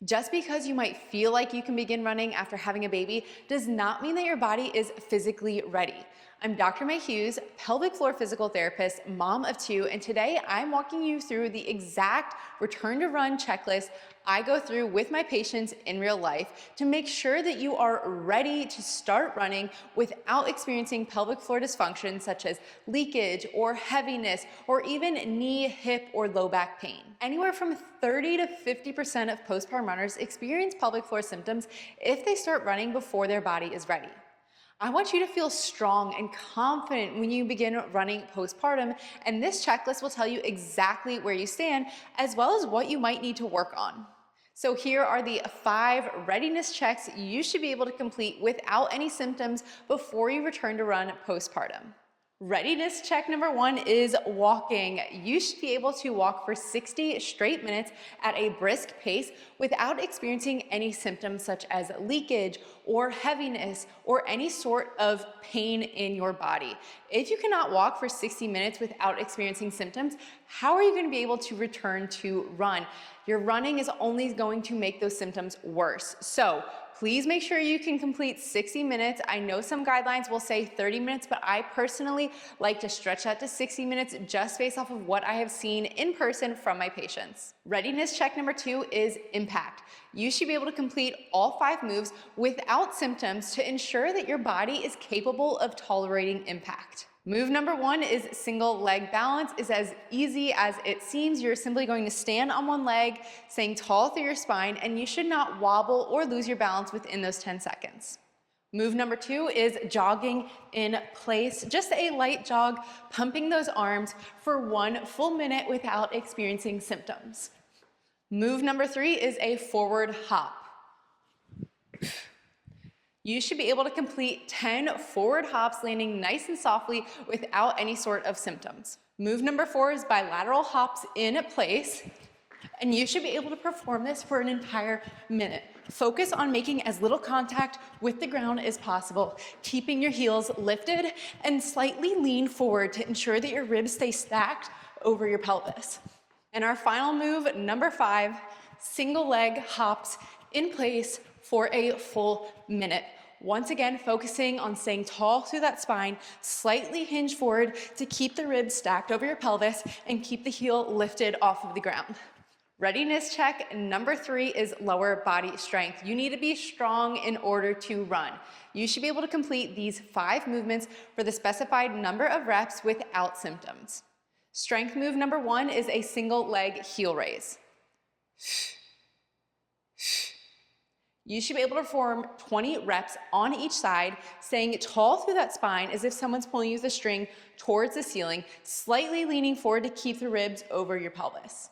Just because you might feel like you can begin running after having a baby does not mean that your body is physically ready. I'm Dr. Mae Hughes, pelvic floor physical therapist, mom of two, and today I'm walking you through the exact return to run checklist I go through with my patients in real life to make sure that you are ready to start running without experiencing pelvic floor dysfunction such as leakage or heaviness or even knee, hip, or low back pain. Anywhere from 30 to 50% of postpartum runners experience pelvic floor symptoms if they start running before their body is ready. I want you to feel strong and confident when you begin running postpartum, and this checklist will tell you exactly where you stand as well as what you might need to work on. So here are the 5 readiness checks you should be able to complete without any symptoms before you return to run postpartum. Readiness check number 1 is walking. You should be able to walk for 60 straight minutes at a brisk pace without experiencing any symptoms such as leakage or heaviness or any sort of pain in your body. If you cannot walk for 60 minutes without experiencing symptoms, how are you going to be able to return to run? Your running is only going to make those symptoms worse. So please make sure you can complete 60 minutes. I know some guidelines will say 30 minutes, but I personally like to stretch that to 60 minutes just based off of what I have seen in person from my patients. Readiness check number 2 is impact. You should be able to complete all 5 moves without symptoms to ensure that your body is capable of tolerating impact. Move number 1 is single leg balance. Is as easy as it seems. You're simply going to stand on one leg, staying tall through your spine, and you should not wobble or lose your balance within those 10 seconds. Move number 2 is jogging in place. Just a light jog, pumping those arms for 1 full minute without experiencing symptoms. Move number 3 is a forward hop. You should be able to complete 10 forward hops, landing nice and softly without any sort of symptoms. Move number 4 is bilateral hops in place, and you should be able to perform this for an entire minute. Focus on making as little contact with the ground as possible, keeping your heels lifted and slightly lean forward to ensure that your ribs stay stacked over your pelvis. And our final move, number 5, single leg hops in place for a full minute. Once again, focusing on staying tall through that spine, slightly hinge forward to keep the ribs stacked over your pelvis and keep the heel lifted off of the ground. Readiness check number 3 is lower body strength. You need to be strong in order to run. You should be able to complete these 5 movements for the specified number of reps without symptoms. Strength move number 1 is a single leg heel raise. You should be able to perform 20 reps on each side, staying tall through that spine as if someone's pulling you with a string towards the ceiling, slightly leaning forward to keep the ribs over your pelvis.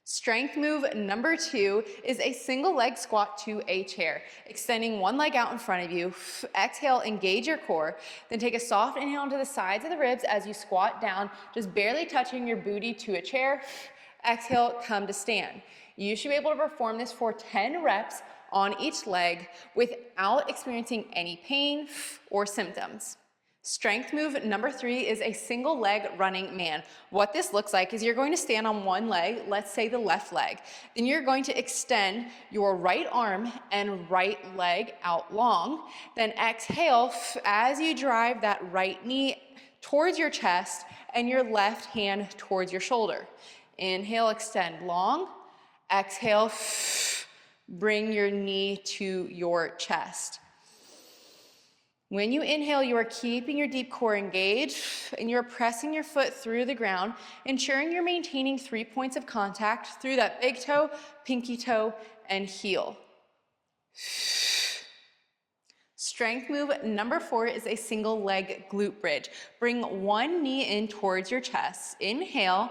Strength move number 2 is a single leg squat to a chair, extending one leg out in front of you. Exhale, engage your core, then take a soft inhale onto the sides of the ribs as you squat down, just barely touching your booty to a chair. Exhale, come to stand. You should be able to perform this for 10 reps on each leg without experiencing any pain or symptoms. Strength move number 3 is a single leg running man. What this looks like is you're going to stand on one leg, let's say the left leg. Then you're going to extend your right arm and right leg out long. Then exhale as you drive that right knee towards your chest and your left hand towards your shoulder. Inhale, extend long. Exhale, bring your knee to your chest. When you inhale, you are keeping your deep core engaged and you're pressing your foot through the ground, ensuring you're maintaining 3 points of contact through that big toe, pinky toe, and heel. Strength move number 4 is a single leg glute bridge. Bring one knee in towards your chest. Inhale,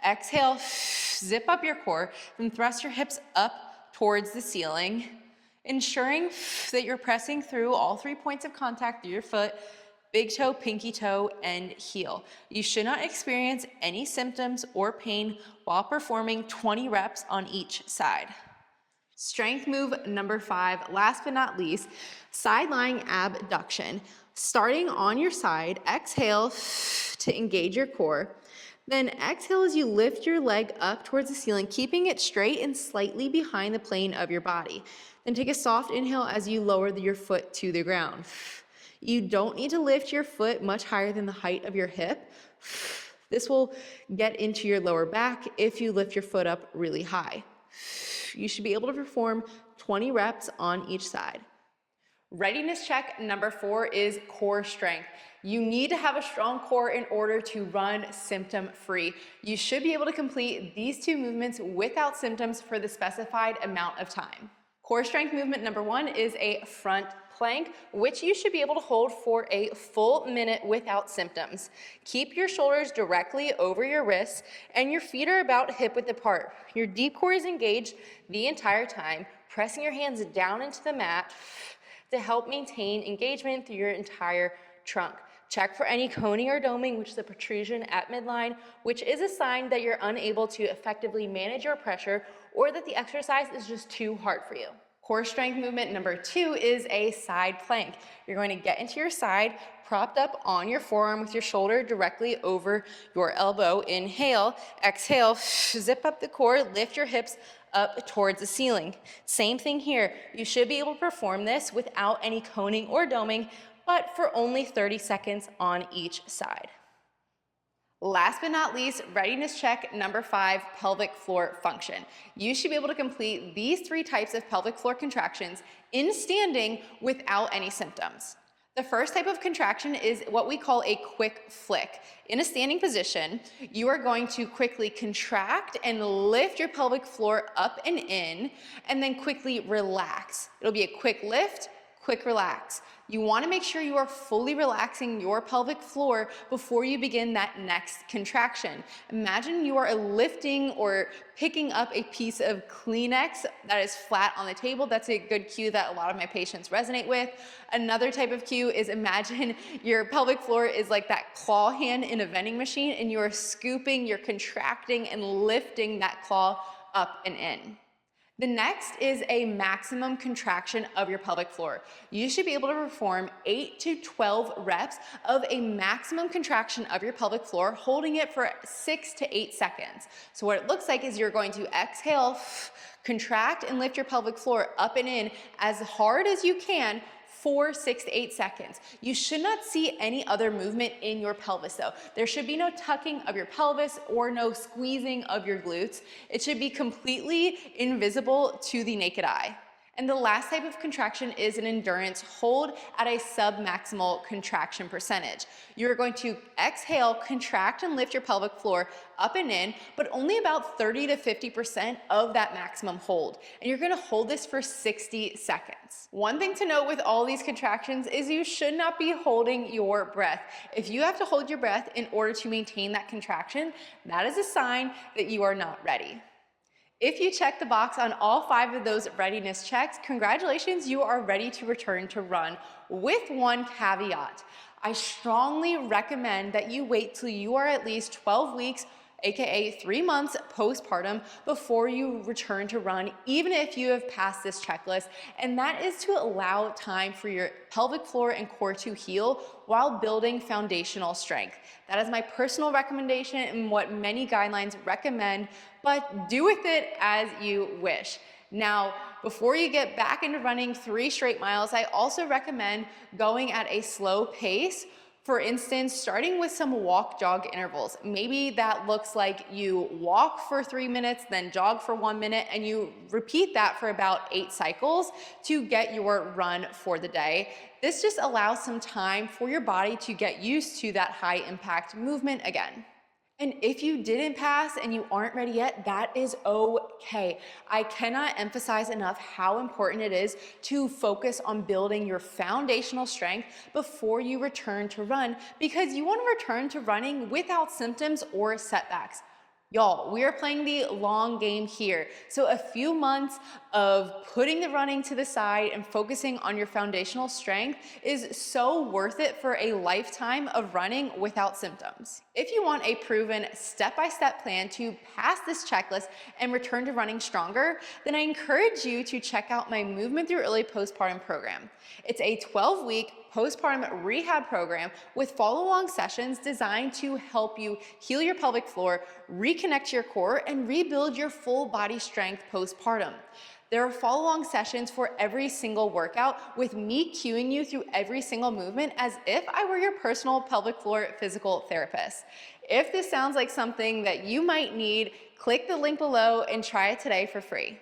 exhale, zip up your core, then thrust your hips up towards the ceiling, ensuring that you're pressing through all 3 points of contact through your foot, big toe, pinky toe, and heel. You should not experience any symptoms or pain while performing 20 reps on each side. Strength move number 5, last but not least, side lying abduction. Starting on your side, exhale to engage your core. Then exhale as you lift your leg up towards the ceiling, keeping it straight and slightly behind the plane of your body. Then take a soft inhale as you lower your foot to the ground. You don't need to lift your foot much higher than the height of your hip. This will get into your lower back if you lift your foot up really high. You should be able to perform 20 reps on each side. Readiness check number 4 is core strength. You need to have a strong core in order to run symptom-free. You should be able to complete these 2 movements without symptoms for the specified amount of time. Core strength movement number 1 is a front plank, which you should be able to hold for a full minute without symptoms. Keep your shoulders directly over your wrists and your feet are about hip-width apart. Your deep core is engaged the entire time, pressing your hands down into the mat to help maintain engagement through your entire trunk. Check for any coning or doming, which is a protrusion at midline, which is a sign that you're unable to effectively manage your pressure or that the exercise is just too hard for you. Core strength movement number 2 is a side plank. You're going to get into your side, propped up on your forearm with your shoulder directly over your elbow. Inhale, exhale, zip up the core, lift your hips up towards the ceiling. Same thing here. You should be able to perform this without any coning or doming, but for only 30 seconds on each side. Last but not least, readiness check number 5, pelvic floor function. You should be able to complete these 3 types of pelvic floor contractions in standing without any symptoms. The first type of contraction is what we call a quick flick. In a standing position, you are going to quickly contract and lift your pelvic floor up and in, and then quickly relax. It'll be a quick lift, quick relax. You want to make sure you are fully relaxing your pelvic floor before you begin that next contraction. Imagine you are lifting or picking up a piece of Kleenex that is flat on the table. That's a good cue that a lot of my patients resonate with. Another type of cue is imagine your pelvic floor is like that claw hand in a vending machine and you are scooping, you're contracting and lifting that claw up and in. The next is a maximum contraction of your pelvic floor. You should be able to perform 8 to 12 reps of a maximum contraction of your pelvic floor, holding it for 6 to 8 seconds. So what it looks like is you're going to exhale, contract and lift your pelvic floor up and in as hard as you can for 6 to 8 seconds. You should not see any other movement in your pelvis though. There should be no tucking of your pelvis or no squeezing of your glutes. It should be completely invisible to the naked eye. And the last type of contraction is an endurance hold at a sub-maximal contraction percentage. You're going to exhale, contract and lift your pelvic floor up and in, but only about 30 to 50% of that maximum hold. And you're gonna hold this for 60 seconds. One thing to note with all these contractions is you should not be holding your breath. If you have to hold your breath in order to maintain that contraction, that is a sign that you are not ready. If you check the box on all 5 of those readiness checks, congratulations, you are ready to return to run, with one caveat. I strongly recommend that you wait till you are at least 12 weeks, aka 3 months postpartum, before you return to run, even if you have passed this checklist. And that is to allow time for your pelvic floor and core to heal while building foundational strength. That is my personal recommendation and what many guidelines recommend, but do with it as you wish. Now, before you get back into running 3 straight miles, I also recommend going at a slow pace. For instance, starting with some walk-jog intervals. Maybe that looks like you walk for 3 minutes, then jog for 1 minute, and you repeat that for about 8 cycles to get your run for the day. This just allows some time for your body to get used to that high impact movement again. And if you didn't pass and you aren't ready yet, that is okay. I cannot emphasize enough how important it is to focus on building your foundational strength before you return to run, because you want to return to running without symptoms or setbacks. Y'all, we are playing the long game here. So a few months of putting the running to the side and focusing on your foundational strength is so worth it for a lifetime of running without symptoms. If you want a proven step-by-step plan to pass this checklist and return to running stronger, then I encourage you to check out my Movement Through Early Postpartum program. It's a 12-week postpartum rehab program with follow-along sessions designed to help you heal your pelvic floor, reconnect to your core, and rebuild your full body strength postpartum. There are follow-along sessions for every single workout with me cueing you through every single movement as if I were your personal pelvic floor physical therapist. If this sounds like something that you might need, click the link below and try it today for free.